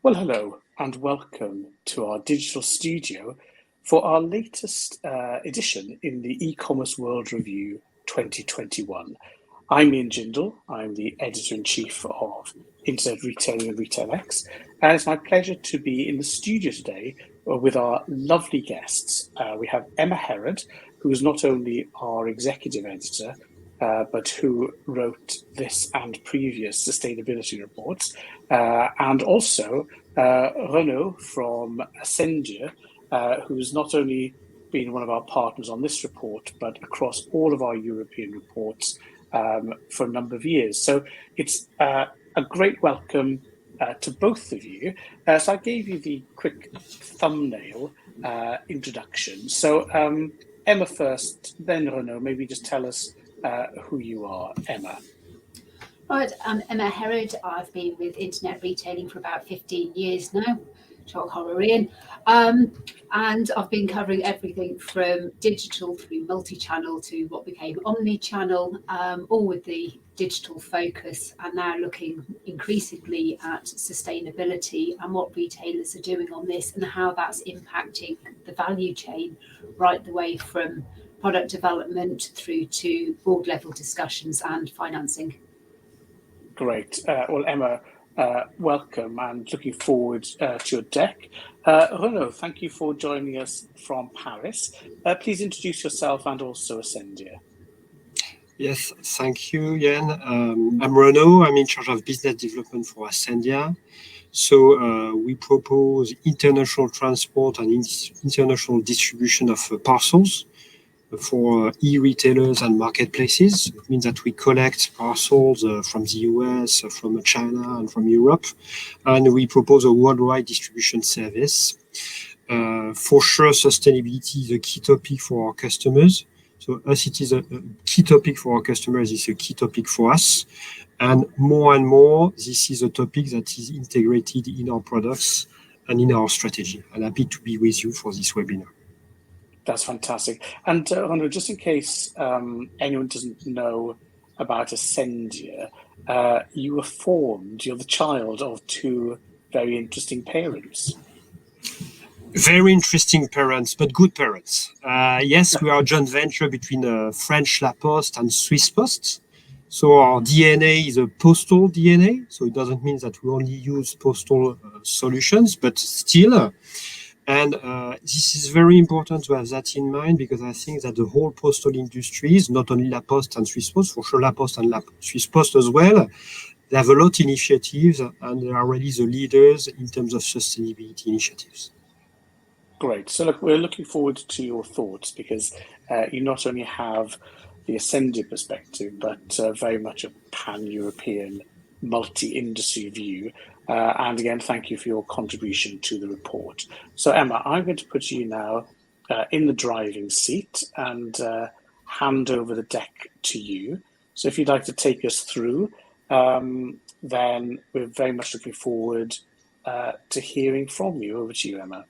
Well, hello and welcome to our digital studio for our latest edition in the E-commerce World Review 2021. I'm Ian Jindal. I'm the editor-in-chief of Internet Retailing and RetailX, and it's my pleasure to be in the studio today with our lovely guests. We have Emma Herod, who is not only our executive editor, but who wrote this and previous sustainability reports, and also Renaud from Asendia, who's not only been one of our partners on this report, but across all of our European reports for a number of years. So it's a great welcome to both of you. So I gave you the quick thumbnail introduction. So Emma first, then Renaud. Maybe just tell us who you are, Emma. Right, I'm Emma Herod. I've been with Internet Retailing for about 15 years now. Shock horror, Ian. And I've been covering everything from digital through multi-channel to what became omni-channel, all with the digital focus, and now looking increasingly at sustainability and what retailers are doing on this and how that's impacting the value chain right the way from product development through to board level discussions and financing. Great. Well, Emma, welcome and looking forward to your deck. Renaud, thank you for joining us from Paris. Please introduce yourself and also Asendia. Yes, thank you, Ian. I'm Renaud. I'm in charge of business development for Asendia. So we propose international transport and international distribution of parcels for e-retailers and marketplaces. It means that we collect parcels from the US, from China, and from Europe, and we propose a worldwide distribution service. For sure, sustainability is a key topic for our customers. So as it is a key topic for our customers, it's a key topic for us. And more, this is a topic that is integrated in our products and in our strategy. I'm happy to be with you for this webinar. That's fantastic. And Renaud, just in case anyone doesn't know about Asendia, you were formed, you're the child of two very interesting parents. Very interesting parents, but good parents. Yes, we are a joint venture between French La Poste and Swiss Post. So our DNA is a postal DNA. So it doesn't mean that we only use postal solutions, but still. And this is very important to have that in mind, because I think that the whole postal industry is not only La Poste and Swiss Post, for sure La Poste and Swiss Post as well. They have a lot of initiatives and they are really the leaders in terms of sustainability initiatives. Great. So look, we're looking forward to your thoughts, because you not only have the Asendia perspective, but very much a pan-European multi-industry view. And again, thank you for your contribution to the report. So Emma, I'm going to put you now in the driving seat and hand over the deck to you. So if you'd like to take us through, then we're very much looking forward to hearing from you. Over to you, Emma.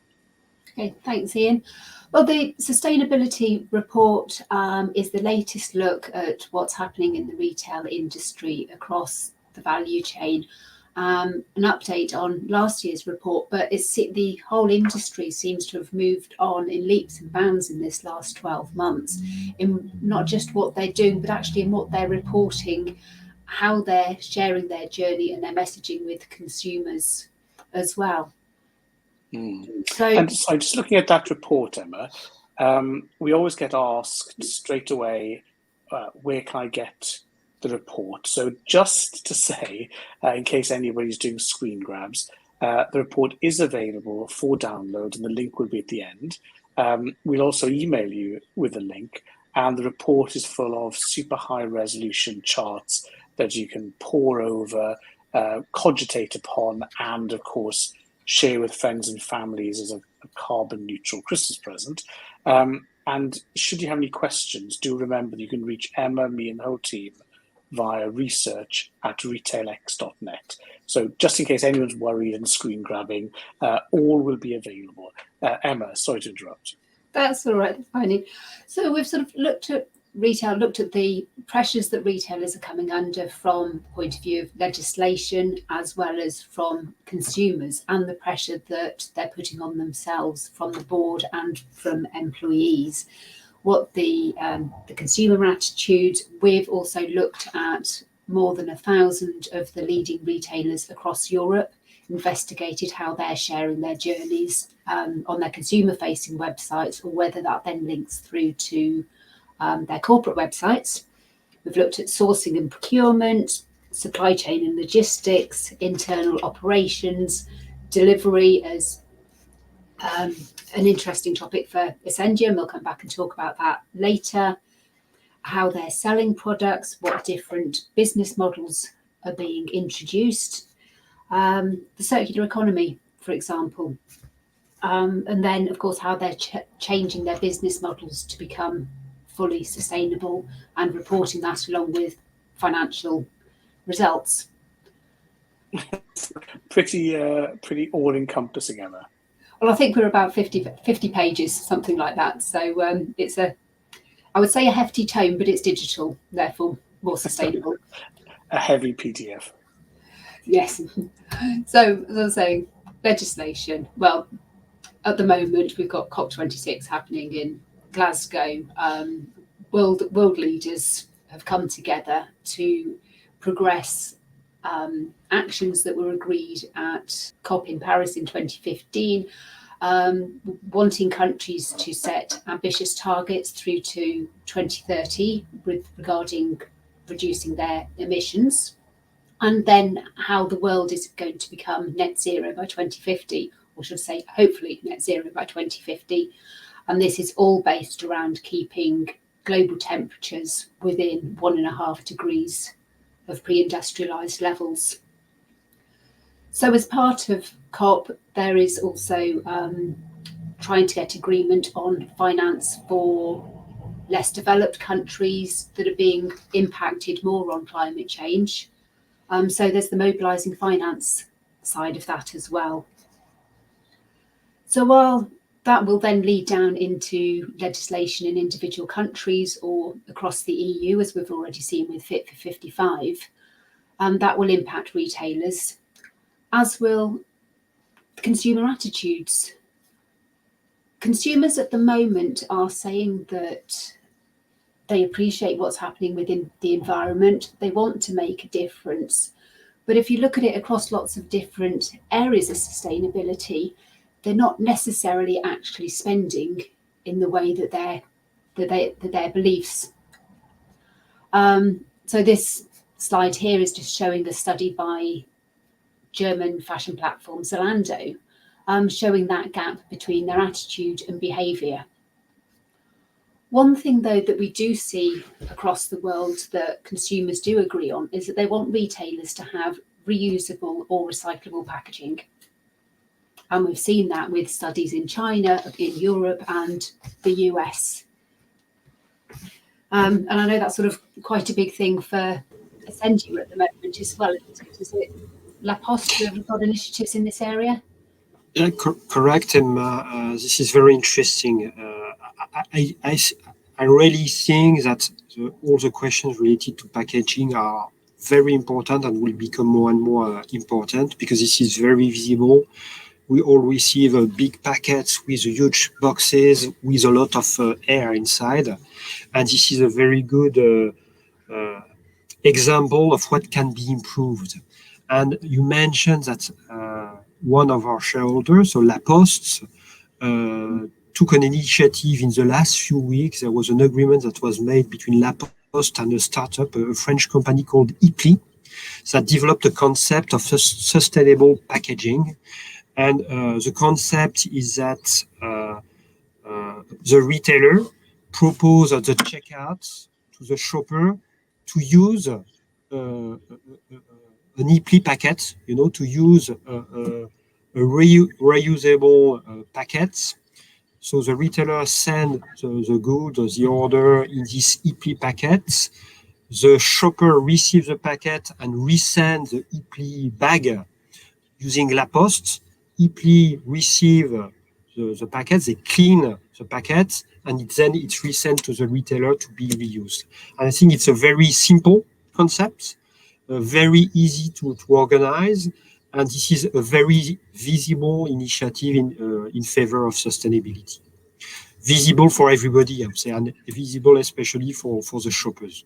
Okay, thanks, Ian. Well, the sustainability report is the latest look at what's happening in the retail industry across the value chain. An update on last year's report, but the whole industry seems to have moved on in leaps and bounds in this last 12 months, in not just what they're doing, but actually in what they're reporting, how they're sharing their journey and their messaging with consumers as well. So just looking at that report, Emma, we always get asked straight away, where can I get the report? So just to say, in case anybody's doing screen grabs, the report is available for download and the link will be at the end. We'll also email you with a link, and the report is full of super high resolution charts that you can pore over, cogitate upon, and of course, share with friends and families as a carbon neutral Christmas present. And should you have any questions, do remember that you can reach Emma, me and the whole team via research@retailx.net. So just in case anyone's worried and screen grabbing, all will be available. Emma, sorry to interrupt. That's all right, fine. So we've sort of looked at retail looked at the pressures that retailers are coming under from the point of view of legislation, as well as from consumers, and the pressure that they're putting on themselves from the board and from employees. What the consumer attitude. We've also looked at more than 1,000 of the leading retailers across Europe, investigated how they're sharing their journeys on their consumer-facing websites, or whether that then links through to their corporate websites. We've looked at sourcing and procurement, supply chain and logistics, internal operations, delivery as an interesting topic for Asendia, and we'll come back and talk about that later. How they're selling products, what different business models are being introduced, the circular economy, for example, and then, of course, how they're changing their business models to become fully sustainable, and reporting that along with financial results. Pretty all-encompassing, Emma. Well, I think we're about 50 pages, something like that. So it's I would say a hefty tome, but it's digital, therefore more sustainable. A heavy PDF. Yes. So, as I was saying, legislation. Well, at the moment, we've got COP26 happening in Glasgow. World leaders have come together to progress actions that were agreed at COP in Paris in 2015, wanting countries to set ambitious targets through to 2030 regarding reducing their emissions, and then how the world is going to become net zero by 2050, or should I say, hopefully net zero by 2050. And this is all based around keeping global temperatures within 1.5 degrees of pre-industrialized levels. So as part of COP, there is also trying to get agreement on finance for less developed countries that are being impacted more on climate change. So there's the mobilising finance side of that as well. So while that will then lead down into legislation in individual countries or across the EU, as we've already seen with Fit for 55, that will impact retailers, as will consumer attitudes. Consumers at the moment are saying that they appreciate what's happening within the environment. They want to make a difference. But if you look at it across lots of different areas of sustainability, they're not necessarily actually spending in the way that their beliefs. So this slide here is just showing the study by German fashion platform Zalando, showing that gap between their attitude and behaviour. One thing, though, that we do see across the world that consumers do agree on is that they want retailers to have reusable or recyclable packaging. And we've seen that with studies in China, in Europe and the US. And I know that's sort of quite a big thing for Asendia at the moment as well. Is it La Poste who have got initiatives in this area? Yeah, correct, Emma. This is very interesting. I really think that all the questions related to packaging are very important and will become more and more important, because this is very visible. We all receive big packets with huge boxes with a lot of air inside. And this is a very good example of what can be improved. And you mentioned that one of our shareholders, so La Poste, took an initiative in the last few weeks. There was an agreement that was made between La Poste and a startup, a French company called Ipli, that developed a concept of sustainable packaging. And the concept is that the retailer proposes at the checkout to the shopper to use an Ipli packet, to use a reusable packets. So the retailer sends the goods, the order in this Ipli packets. The shopper receives the packet and resends the Ipli bag using La Poste. Ipli receive the packets, they clean the packets, and then it's resent to the retailer to be reused. And I think it's a very simple concept, very easy to organize, and this is a very visible initiative in favor of sustainability. Visible for everybody, I would say, and visible especially for the shoppers.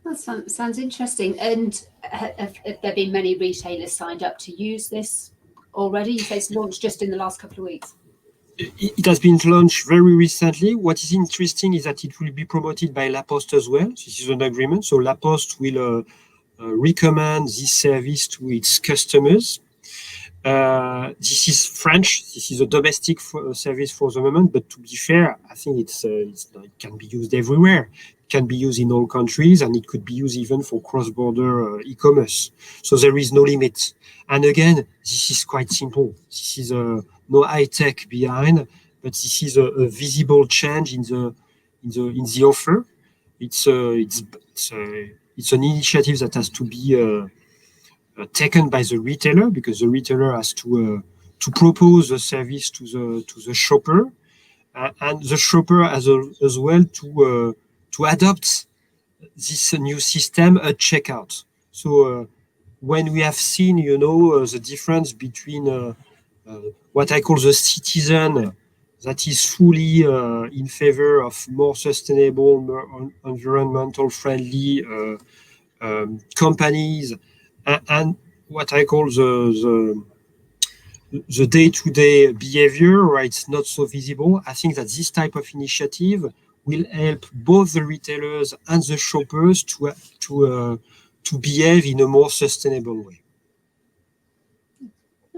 That sounds interesting. And have there been many retailers signed up to use this already? You say it's launched just in the last couple of weeks. It has been launched very recently. What is interesting is that it will be promoted by La Poste as well. This is an agreement. So La Poste will recommend this service to its customers. This is French. This is a domestic service for the moment. But to be fair, I think it can be used everywhere. It can be used in all countries, and it could be used even for cross-border e-commerce. So there is no limit. And again, this is quite simple. This is no high tech behind, but this is a visible change in the offer. It's an initiative that has to be taken by the retailer, because the retailer has to propose the service to the shopper, and the shopper as well to adopt this new system at checkout. So when we have seen, the difference between what I call the citizen that is fully in favor of more sustainable, more environmental friendly companies, and what I call the day-to-day behavior, right? It's not so visible. I think that this type of initiative will help both the retailers and the shoppers to behave in a more sustainable way.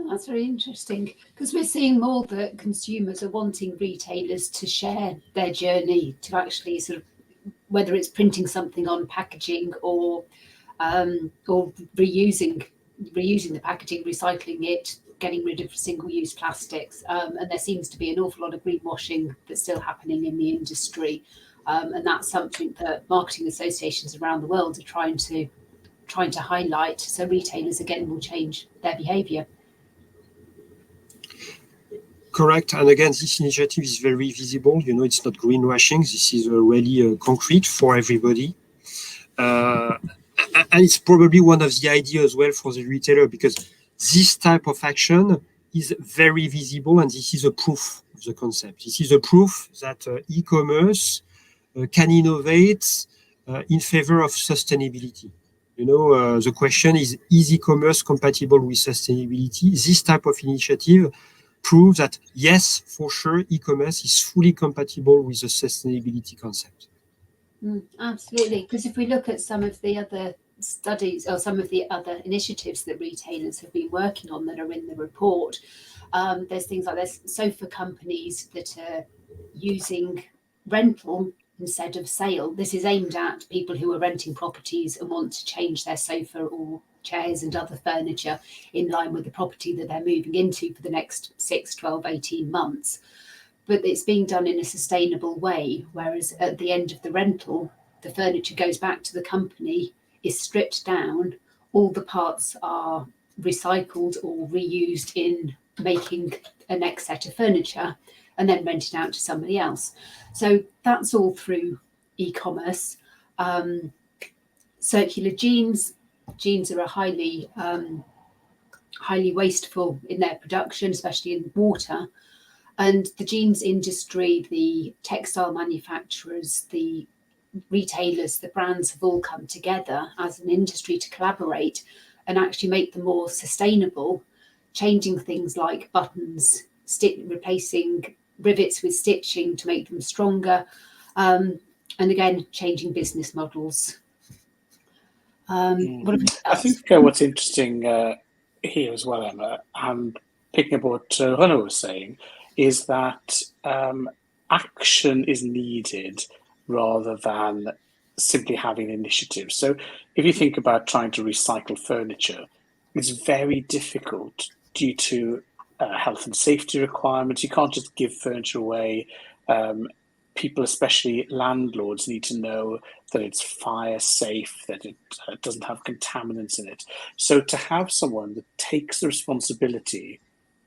That's very interesting, because we're seeing more that consumers are wanting retailers to share their journey to actually sort of, whether it's printing something on packaging or reusing the packaging, recycling it, getting rid of single-use plastics. And there seems to be an awful lot of greenwashing that's still happening in the industry. And that's something that marketing associations around the world are trying to highlight, so retailers again will change their behaviour. Correct. And again, this initiative is very visible. It's not greenwashing. This is really concrete for everybody. And it's probably one of the ideas as well for the retailer, because this type of action is very visible, and this is a proof of the concept. This is a proof that e-commerce can innovate in favor of sustainability. The question is e-commerce compatible with sustainability? This type of initiative proves that, yes, for sure, e-commerce is fully compatible with the sustainability concept. Absolutely, because if we look at some of the other studies or some of the other initiatives that retailers have been working on that are in the report, there's things like there's sofa companies that are using rental instead of sale. This is aimed at people who are renting properties and want to change their sofa or chairs and other furniture in line with the property that they're moving into for the next 6, 12, 18 months. But it's being done in a sustainable way, whereas at the end of the rental, the furniture goes back to the company, is stripped down, all the parts are recycled or reused in making a next set of furniture, and then rented out to somebody else. So that's all through e-commerce. Circular jeans are a highly wasteful in their production, especially in water. And the jeans industry, the textile manufacturers, the retailers, the brands have all come together as an industry to collaborate and actually make them more sustainable, changing things like buttons, replacing rivets with stitching to make them stronger, and again, changing business models. I think what's interesting here as well, Emma, and picking up what Renaud was saying, is that action is needed rather than simply having initiatives. So if you think about trying to recycle furniture, it's very difficult due to health and safety requirements. You can't just give furniture away. People, especially landlords, need to know that it's fire safe, that it doesn't have contaminants in it. So to have someone that takes the responsibility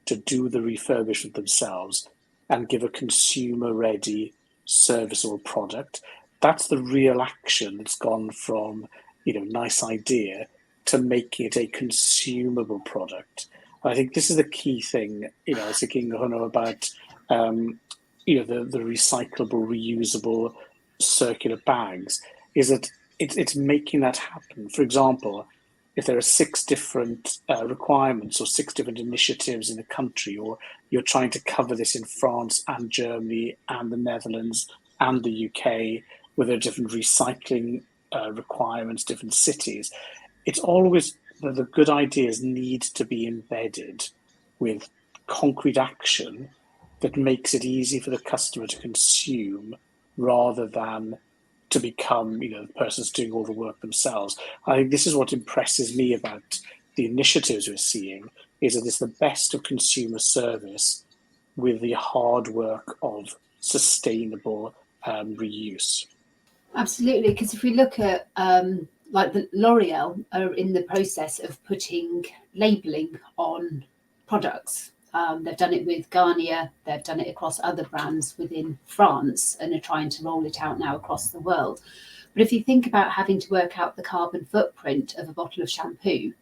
to do the refurbishment themselves and give a consumer-ready serviceable product. That's the real action that's gone from, nice idea to making it a consumable product. I think this is the key thing. I was thinking, about, the recyclable, reusable, circular bags, is that it's making that happen. For example, if there are 6 different requirements or 6 different initiatives in a country, or you're trying to cover this in France and Germany and the Netherlands and the UK, where there are different recycling requirements, different cities, it's always the good ideas need to be embedded with concrete action that makes it easy for the customer to consume rather than to become, the person's doing all the work themselves. I think this is what impresses me about the initiatives we're seeing, is that it's the best of consumer service with the hard work of sustainable reuse. Absolutely, because if we look at like the L'Oreal are in the process of putting labelling on products. They've done it with Garnier, they've done it across other brands within France, and are trying to roll it out now across the world. But if you think about having to work out the carbon footprint of a bottle of shampoo,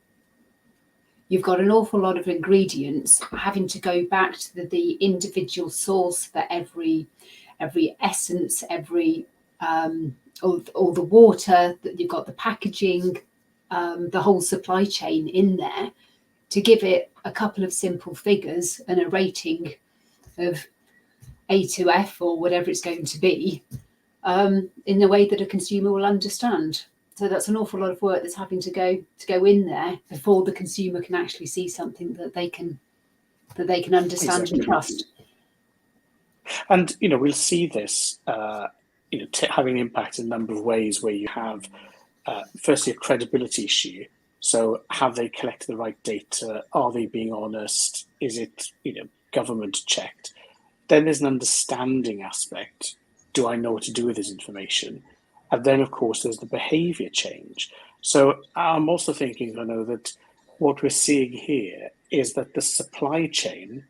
you've got an awful lot of ingredients having to go back to the individual source for every essence, every all the water, that you've got the packaging, the whole supply chain in there, to give it a couple of simple figures and a rating of A to F or whatever it's going to be, in the way that a consumer will understand. So that's an awful lot of work that's having to go in there before the consumer can actually see something that they can understand. Exactly. And trust. And we'll see this having impact in a number of ways, where you have firstly a credibility issue. So have they collected the right data? Are they being honest? Is it government checked? Then there's an understanding aspect. Do I know what to do with this information? And then, of course, there's the behaviour change. So I'm also thinking, that what we're seeing here is that the supply chain,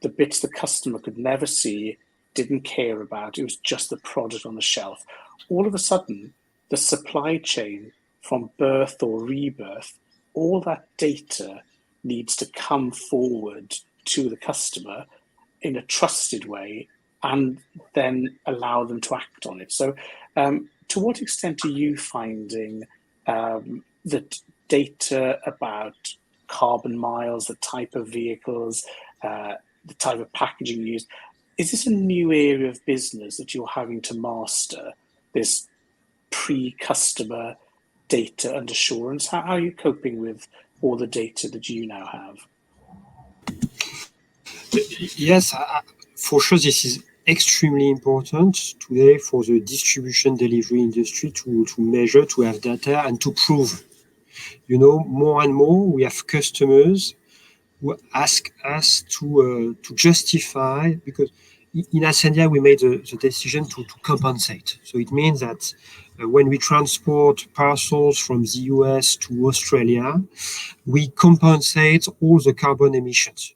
the bits the customer could never see, didn't care about, it was just the product on the shelf. All of a sudden, the supply chain from birth or rebirth, all that data needs to come forward to the customer in a trusted way and then allow them to act on it. So to what extent are you finding that data about carbon miles, the type of vehicles, the type of packaging used, is this a new area of business that you're having to master, this pre-customer data and assurance? How are you coping with all the data that you now have? Yes, for sure, this is extremely important today for the distribution delivery industry to measure, to have data and to prove. More and more we have customers who ask us to justify, because in Asendia we made the decision to compensate. So it means that when we transport parcels from the US to Australia, we compensate all the carbon emissions.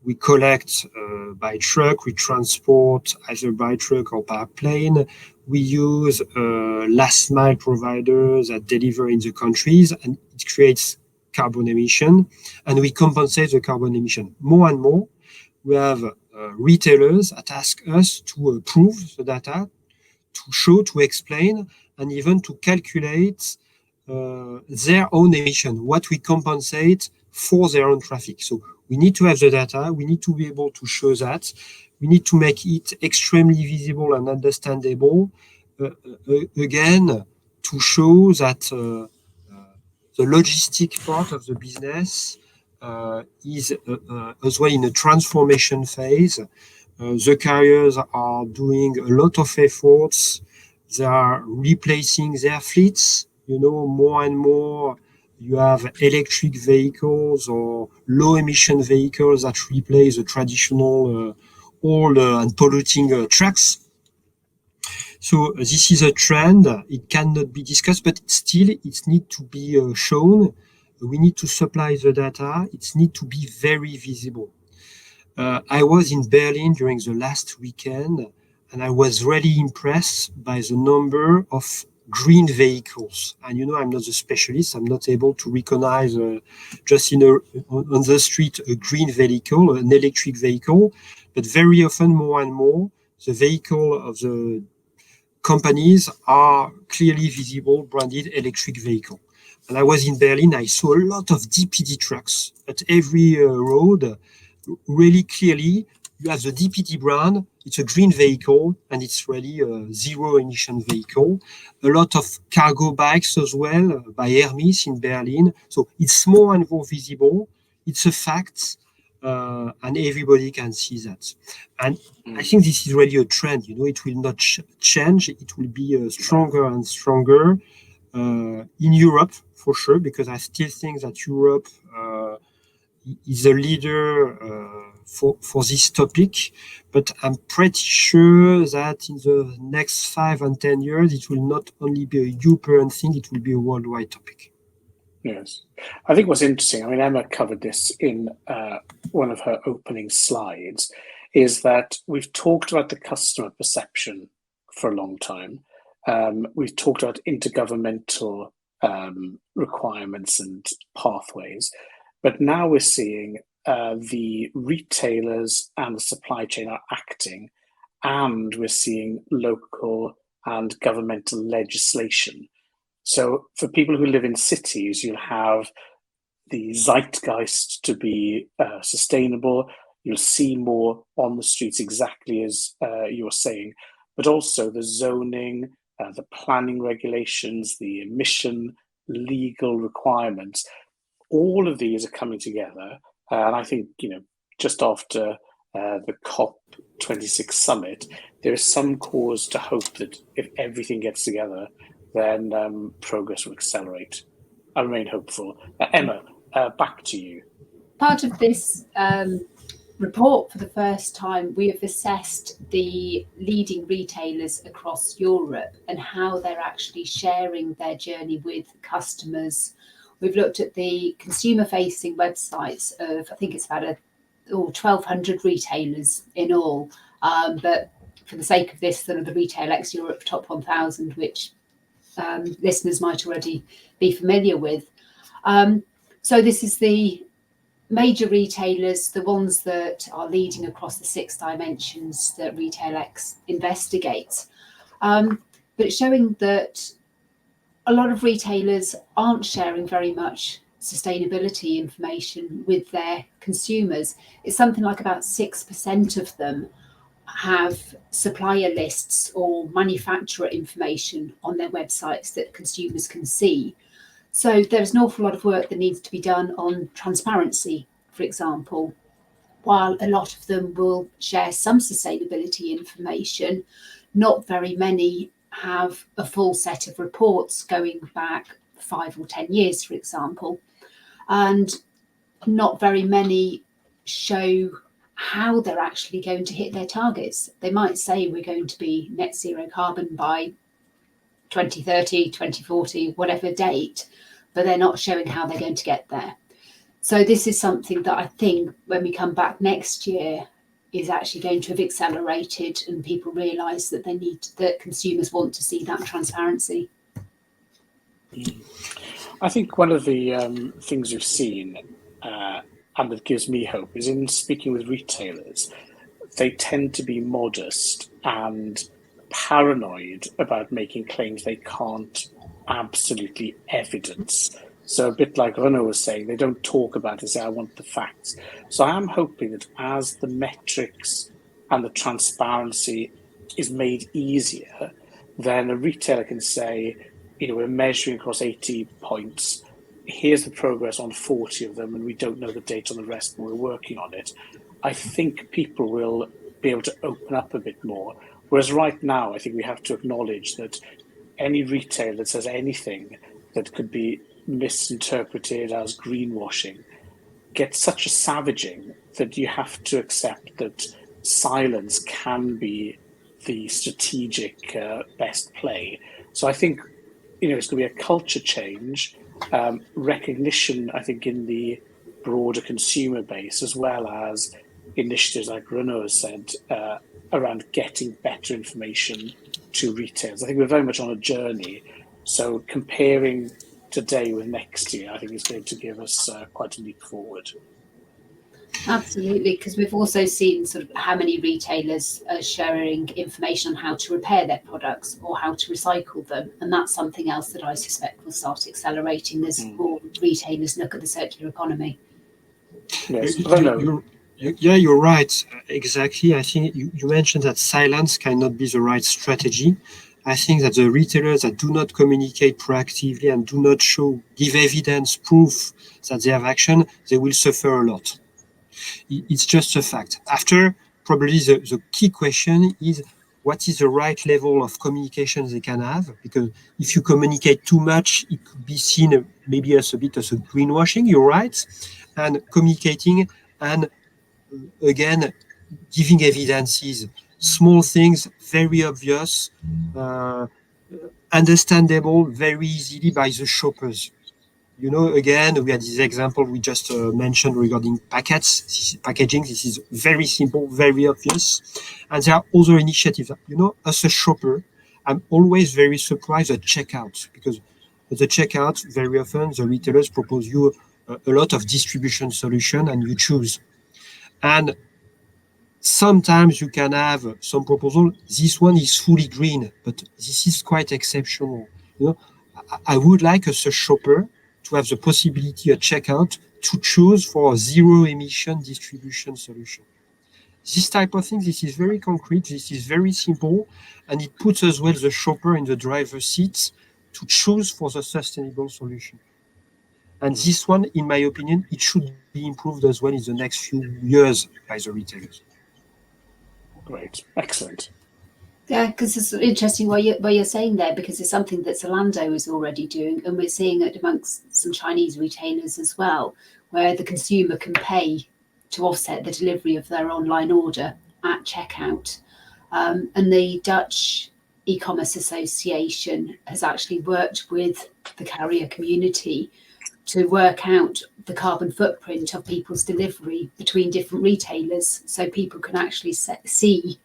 We collect by truck, we transport either by truck or by plane. We use last mile providers that deliver in the countries, and it creates carbon emission, and we compensate the carbon emission. More and more, we have retailers that ask us to prove the data, to show, to explain, and even to calculate their own emission, what we compensate for their own traffic. So we need to have the data, we need to be able to show that, we need to make it extremely visible and understandable, again, to show that the logistic part of the business is as well in a transformation phase. The carriers are doing a lot of efforts. They are replacing their fleets. More and more you have electric vehicles or low emission vehicles that replace the traditional old and polluting trucks. So this is a trend. It cannot be discussed, but still it needs to be shown. we need to supply the data. It needs to be very visible. I was in Berlin during the last weekend, and I was really impressed by the number of green vehicles. And I'm not a specialist. I'm not able to recognize just on the street a green vehicle, an electric vehicle, but very often more and more the vehicle of the companies are clearly visible, branded electric vehicle. And I was in Berlin. I saw a lot of DPD trucks at every road. Really clearly, you have the DPD brand. It's a green vehicle, and it's really a zero-emission vehicle. A lot of cargo bikes as well by Hermes in Berlin. So it's more and more visible. It's a fact, and everybody can see that. And I think this is really a trend. It will not change. It will be stronger and stronger in Europe for sure, because I still think that Europe is a leader for this topic, but I'm pretty sure that in the next 5 and 10 years, it will not only be a European thing, it will be a worldwide topic. Yes. I think what's interesting, Emma covered this in one of her opening slides, is that we've talked about the customer perception for a long time. We've talked about intergovernmental requirements and pathways. But now we're seeing the retailers and the supply chain are acting, and we're seeing local and governmental legislation. So for people who live in cities, you'll have the zeitgeist to be sustainable. You'll see more on the streets, exactly as you were saying, but also the zoning, the planning regulations, the emission legal requirements. All of these are coming together, and I think just after the COP26 summit, there is some cause to hope that if everything gets together, then progress will accelerate. I remain hopeful. Emma, back to you. Part of this report, for the first time, we have assessed the leading retailers across Europe and how they're actually sharing their journey with customers. We've looked at the consumer-facing websites of, I think it's about 1,200 retailers in all. But for the sake of this, the RetailX Europe Top 1,000, which listeners might already be familiar with. So this is the major retailers, the ones that are leading across the 6 dimensions that RetailX investigates. But it's showing that a lot of retailers aren't sharing very much sustainability information with their consumers. It's something like about 6% of them have supplier lists or manufacturer information on their websites that consumers can see. So there's an awful lot of work that needs to be done on transparency, for example. While a lot of them will share some sustainability information, not very many have a full set of reports going back 5 or 10 years, for example. And not very many show how they're actually going to hit their targets. They might say we're going to be net zero carbon by 2030, 2040, whatever date, but they're not showing how they're going to get there. So this is something that I think when we come back next year is actually going to have accelerated, and people realise that that consumers want to see that transparency. I think one of the things we've seen, and that gives me hope, is in speaking with retailers, they tend to be modest and paranoid about making claims they can't absolutely evidence. So a bit like Renaud was saying, they don't talk about it and say, I want the facts. So I am hoping that as the metrics and the transparency is made easier, then a retailer can say, we're measuring across 80 points. Here's the progress on 40 of them, and we don't know the date on the rest, but we're working on it. I think people will be able to open up a bit more. Whereas right now, I think we have to acknowledge that any retailer that says anything that could be misinterpreted as greenwashing gets such a savaging that you have to accept that silence can be the strategic best play. So I think it's going to be a culture change, recognition, I think, in the broader consumer base, as well as initiatives like Renaud has said around getting better information to retailers. I think we're very much on a journey. So comparing today with next year, I think is going to give us quite a leap forward. Absolutely, because we've also seen sort of how many retailers are sharing information on how to repair their products or how to recycle them, and that's something else that I suspect will start accelerating as more retailers look at the circular economy. Yes, you're right. Exactly. I think you mentioned that silence cannot be the right strategy. I think that the retailers that do not communicate proactively and do not give evidence, proof that they have action, they will suffer a lot. It's just a fact. After, probably the key question is what is the right level of communication they can have? Because if you communicate too much, it could be seen maybe as a bit as a greenwashing, you're right. And communicating and again, giving evidences, small things, very obvious, understandable very easily by the shoppers. You know, again, we had this example we just mentioned regarding packaging. This is very simple, very obvious. And there are other initiatives. You know, as a shopper, I'm always very surprised at checkout, because at the checkout, very often the retailers propose you a lot of distribution solution and you choose. And sometimes you can have some proposal. This one is fully green, but this is quite exceptional. You know, I would like as a shopper to have the possibility at checkout to choose for a zero emission distribution solution. This type of thing, this is very concrete, this is very simple, and it puts as well the shopper in the driver's seat to choose for the sustainable solution. And this one, in my opinion, it should be improved as well in the next few years by the retailers. Great, excellent. Yeah, because it's interesting what you're saying there, because it's something that Zalando is already doing, and we're seeing it amongst some Chinese retailers as well, where the consumer can pay to offset the delivery of their online order at checkout. And the Dutch E-commerce Association has actually worked with the carrier community to work out the carbon footprint of people's delivery between different retailers, so people can actually see,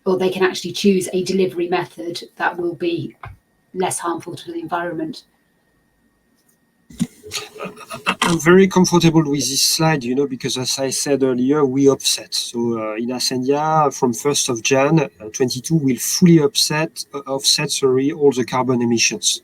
or they can actually choose a delivery method that will be less harmful to the environment. I'm very comfortable with this slide, you know, because as I said earlier, we offset. So in Asendia, from 1st of Jan 22, we'll fully offset all the carbon emissions.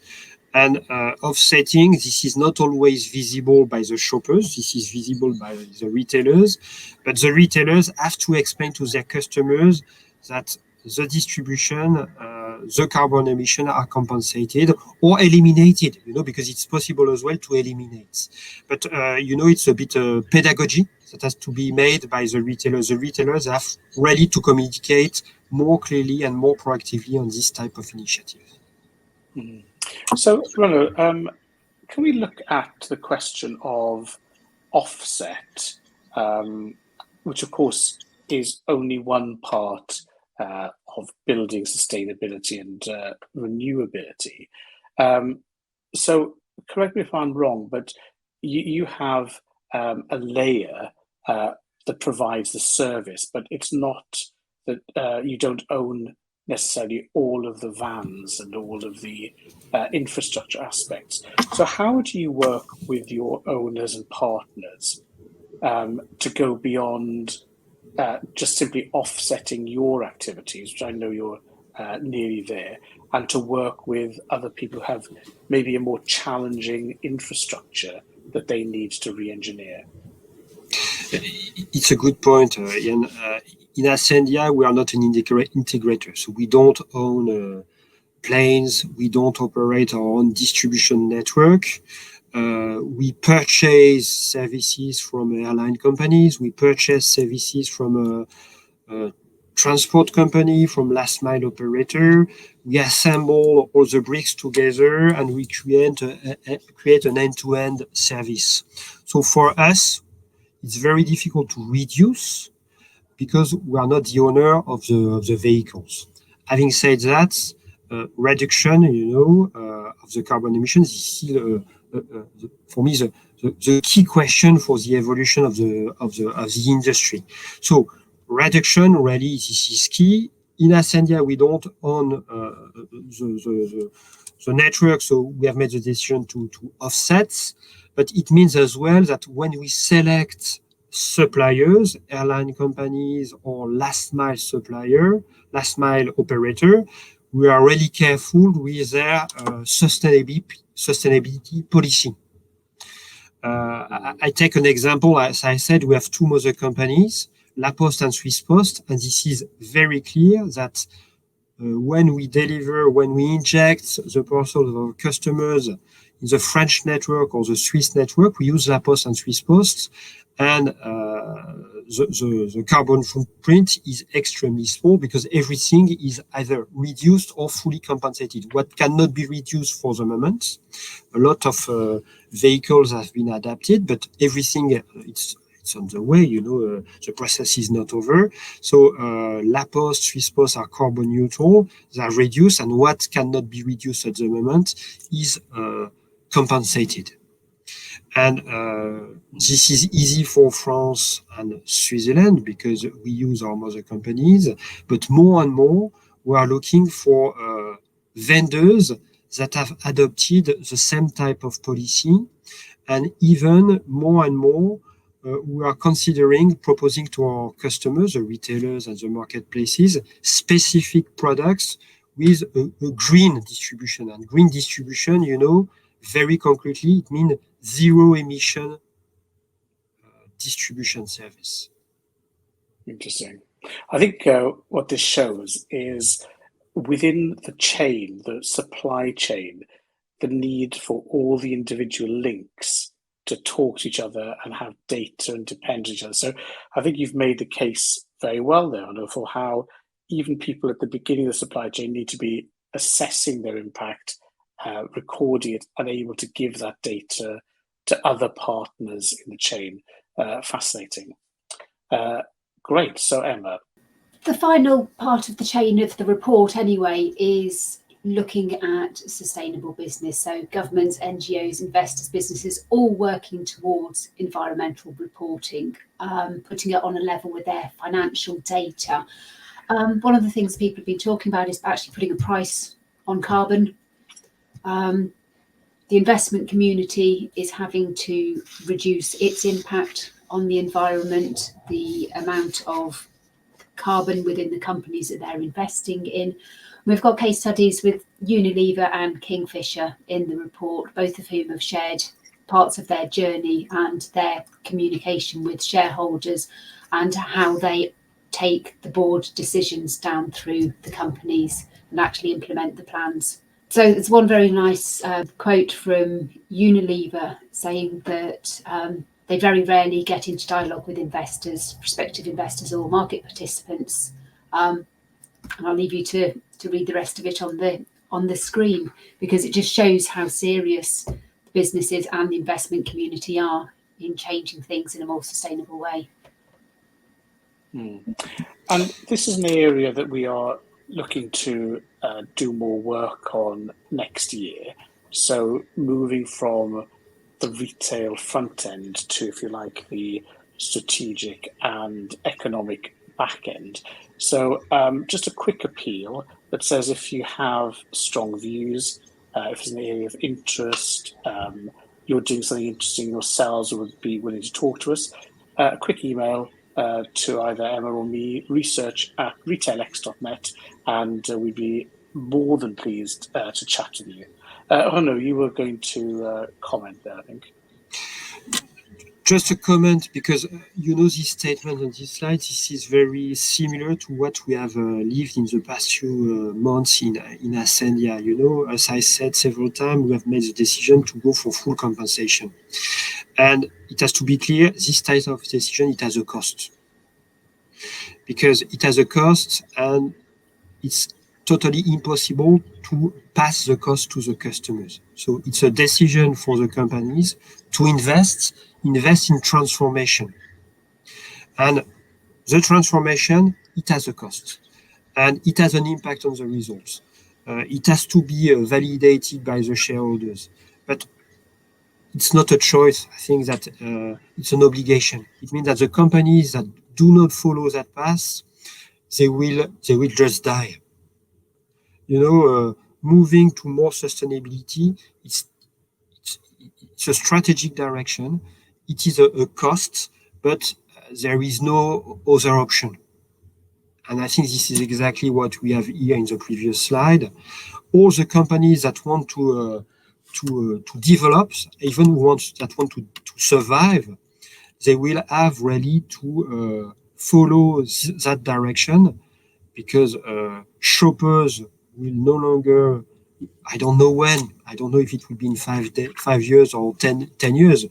And offsetting, this is not always visible by the shoppers, this is visible by the retailers, but the retailers have to explain to their customers that the distribution, the carbon emission are compensated or eliminated, you know, because it's possible as well to eliminate. But, you know, it's a bit pedagogy that has to be made by the retailers. The retailers have ready to communicate more clearly and more proactively on this type of initiative. Mm-hmm. So, Renaud, can we look at the question of offset, which of course is only one part of building sustainability and renewability. So correct me if I'm wrong, but you have a layer that provides the service, but it's not that you don't own necessarily all of the vans and all of the infrastructure aspects. So how do you work with your owners and partners to go beyond just simply offsetting your activities, which I know you're nearly there, and to work with other people who have maybe a more challenging infrastructure that they need to re-engineer? It's a good point, Ian. In Asendia, we are not an integrator, so we don't own planes, we don't operate our own distribution network. We purchase services from airline companies, we purchase services from a transport company, from last mile operator. We assemble all the bricks together and we create an end-to-end service. So for us, it's very difficult to reduce because we are not the owner of the vehicles. Having said that, reduction, of the carbon emissions is still, for me, the key question for the evolution of the industry. So reduction really this is key. In Asendia, we don't own the network, so we have made the decision to offset. But it means as well that when we select suppliers, airline companies or last mile operator, we are really careful with their sustainability policy. I take an example. As I said, we have two mother companies, La Poste and Swiss Post, and this is very clear that when we inject the parcels of our customers in the French network or the Swiss network, we use La Poste and Swiss Post, and the carbon footprint is extremely small because everything is either reduced or fully compensated. What cannot be reduced for the moment, a lot of vehicles have been adapted, but everything it's on the way, the process is not over. So La Poste, Swiss Post are carbon neutral, they are reduced, and what cannot be reduced at the moment is compensated. And this is easy for France and Switzerland because we use our mother companies, but more and more we are looking for vendors that have adopted the same type of policy, and even more and more we are considering proposing to our customers, the retailers and the marketplaces, specific products with a green distribution. And green distribution, very concretely, it means zero emission distribution service. Interesting. I think what this shows is within the chain, the supply chain, the need for all the individual links to talk to each other and have data and depend on each other. So I think you've made the case very well there, Renaud, for how even people at the beginning of the supply chain need to be assessing their impact, recording it, and able to give that data to other partners in the chain. Fascinating. Great. So Emma. The final part of the chain of the report anyway is looking at sustainable business. So governments, NGOs, investors, businesses, all working towards environmental reporting, putting it on a level with their financial data. One of the things people have been talking about is actually putting a price on carbon. The investment community is having to reduce its impact on the environment, the amount of carbon within the companies that they're investing in. We've got case studies with Unilever and Kingfisher in the report, both of whom have shared parts of their journey and their communication with shareholders and how they take the board decisions down through the companies and actually implement the plans. So there's one very nice quote from Unilever saying that they very rarely get into dialogue with investors, prospective investors or market participants. And I'll leave you to read the rest of it on the screen, because it just shows how serious the businesses and the investment community are in changing things in a more sustainable way. And this is an area that we are looking to do more work on next year. So moving from the retail front end to, if you like, the strategic and economic back end. So just a quick appeal that says if you have strong views, if it's an area of interest, you're doing something interesting yourselves or would be willing to talk to us, a quick email to either Emma or me, research@retailx.net, and we'd be more than pleased to chat with you. Renaud, you were going to comment there, I think. Just a comment, because this statement on this slide, this is very similar to what we have lived in the past few months in Asendia. As I said several times, we have made the decision to go for full compensation. And it has to be clear, this type of decision, it has a cost. Because it has a cost and it's totally impossible to pass the cost to the customers. So it's a decision for the companies to invest in transformation. And the transformation, it has a cost. And it has an impact on the results. it has to be validated by the shareholders. But it's not a choice. I think that it's an obligation. It means that the companies that do not follow that path, they will just die. Moving to more sustainability, it's a strategic direction. It is a cost, but there is no other option. And I think this is exactly what we have here in the previous slide. All the companies that want to develop, even that want to survive, they will have really to follow that direction, because shoppers will no longer, I don't know when, I don't know if it will be in 5 years or 10 years,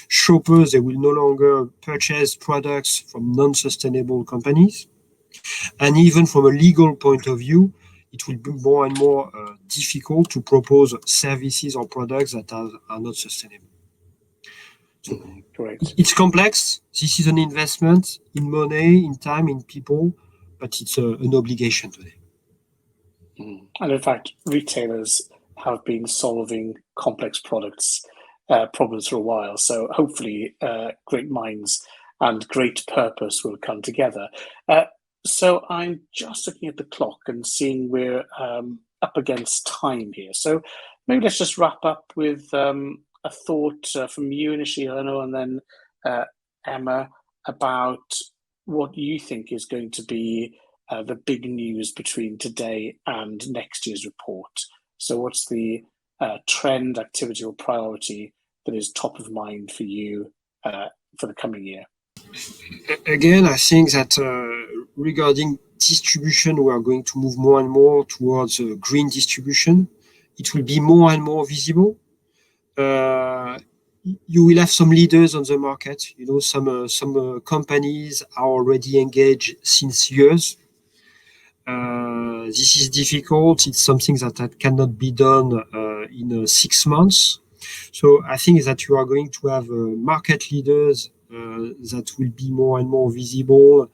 shoppers, they will no longer purchase products from non-sustainable companies. And even from a legal point of view, it will be more and more difficult to propose services or products that are not sustainable. So Great. It's complex. This is an investment in money, in time, in people, but it's an obligation today. And in fact, retailers have been solving complex problems for a while. So hopefully great minds and great purpose will come together. So I'm just looking at the clock and seeing we're up against time here. So maybe let's just wrap up with a thought from you initially, Renaud, and then Emma, about what you think is going to be the big news between today and next year's report. So what's the trend, activity, or priority that is top of mind for you for the coming year? Again, I think that regarding distribution, we are going to move more and more towards green distribution. It will be more and more visible. You will have some leaders on the market. Some companies are already engaged since years. This is difficult. It's something that cannot be done in 6 months. So I think that you are going to have market leaders that will be more and more visible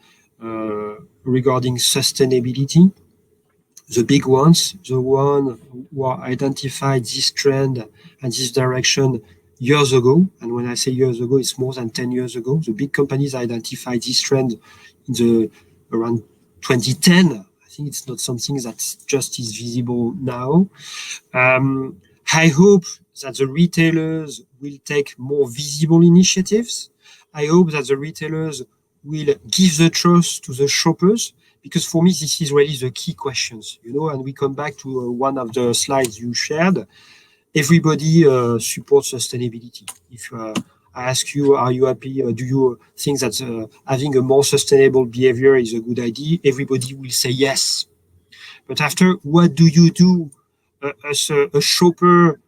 regarding sustainability. The big ones, the one who are identified this trend and this direction years ago. And when I say years ago, it's more than 10 years ago. The big companies identified this trend around 2010. I think it's not something that just is visible now. I hope that the retailers will take more visible initiatives. I hope that the retailers will give the trust to the shoppers, because for me, this is really the key questions, and we come back to one of the slides you shared. Everybody supports sustainability. If I ask you, are you happy? Do you think that having a more sustainable behavior is a good idea? Everybody will say yes. But after, what do you do as a shopper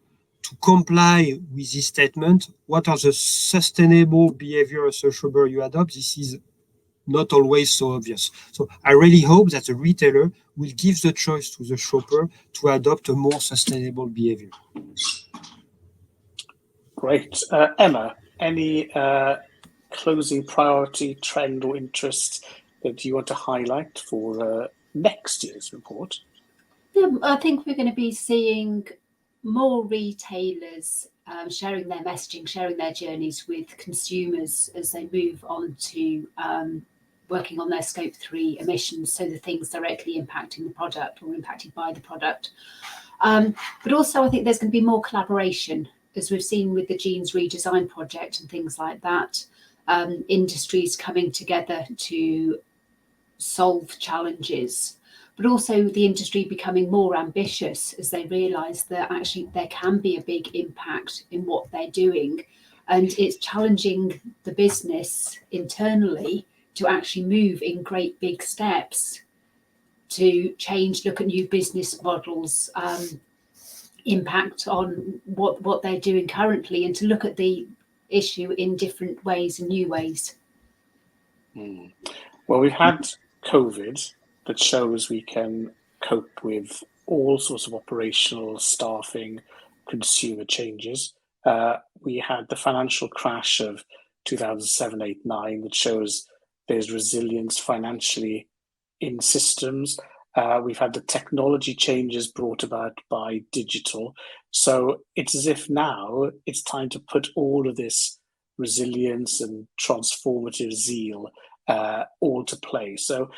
to comply with this statement? What are the sustainable behavior as a shopper you adopt? This is not always so obvious. So I really hope that the retailer will give the choice to the shopper to adopt a more sustainable behavior. Great. Emma, any closing priority, trend, or interest that you want to highlight for next year's report? Yeah, I think we're going to be seeing more retailers sharing their messaging, sharing their journeys with consumers as they move on to working on their Scope 3 emissions, so the things directly impacting the product or impacted by the product. But also I think there's going to be more collaboration, as we've seen with the Jeans redesign project and things like that. Industries coming together to solve challenges, but also the industry becoming more ambitious as they realise that actually there can be a big impact in what they're doing, and it's challenging the business internally to actually move in great big steps to change, look at new business models, impact on what they're doing currently, and to look at the issue in different ways and new ways. Well, we've had COVID that shows we can cope with all sorts of operational, staffing, consumer changes. We had the financial crash of 2007, 8, 9 that shows there's resilience financially in systems. We've had the technology changes brought about by digital. So it's as if now it's time to put all of this resilience and transformative zeal all to play. So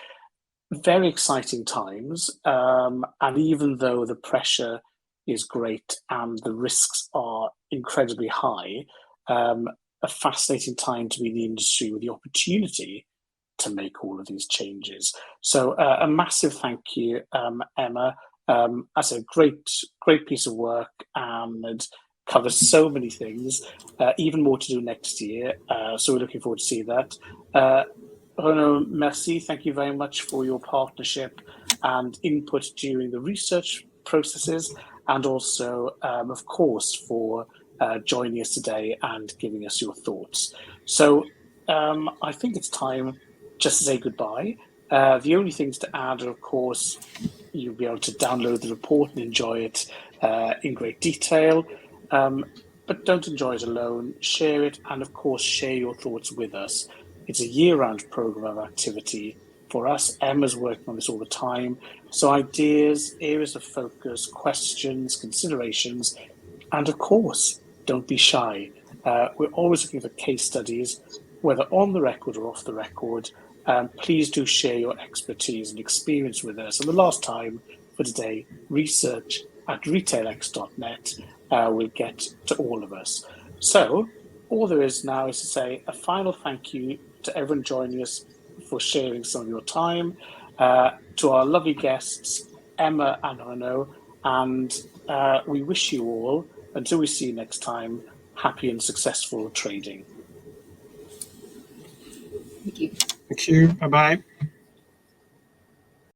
very exciting times. And even though the pressure is great and the risks are incredibly high, a fascinating time to be in the industry with the opportunity to make all of these changes. So a massive thank you, Emma. That's a great piece of work and covers so many things, even more to do next year. So we're looking forward to see that. Renaud, merci. Thank you very much for your partnership and input during the research processes, and also, of course, for joining us today and giving us your thoughts. So I think it's time just to say goodbye. The only things to add are, of course, you'll be able to download the report and enjoy it in great detail. But don't enjoy it alone. Share it, and of course, share your thoughts with us. It's a year-round program of activity for us. Emma's working on this all the time. So ideas, areas of focus, questions, considerations, and of course, don't be shy. We're always looking for case studies, whether on the record or off the record. Please do share your expertise and experience with us. And the last time for today, research@retailx.net will get to all of us. So all there is now is to say a final thank you to everyone joining us for sharing some of your time, to our lovely guests, Emma and Renaud, and we wish you all, until we see you next time, happy and successful trading. Thank you. Thank you. Bye-bye.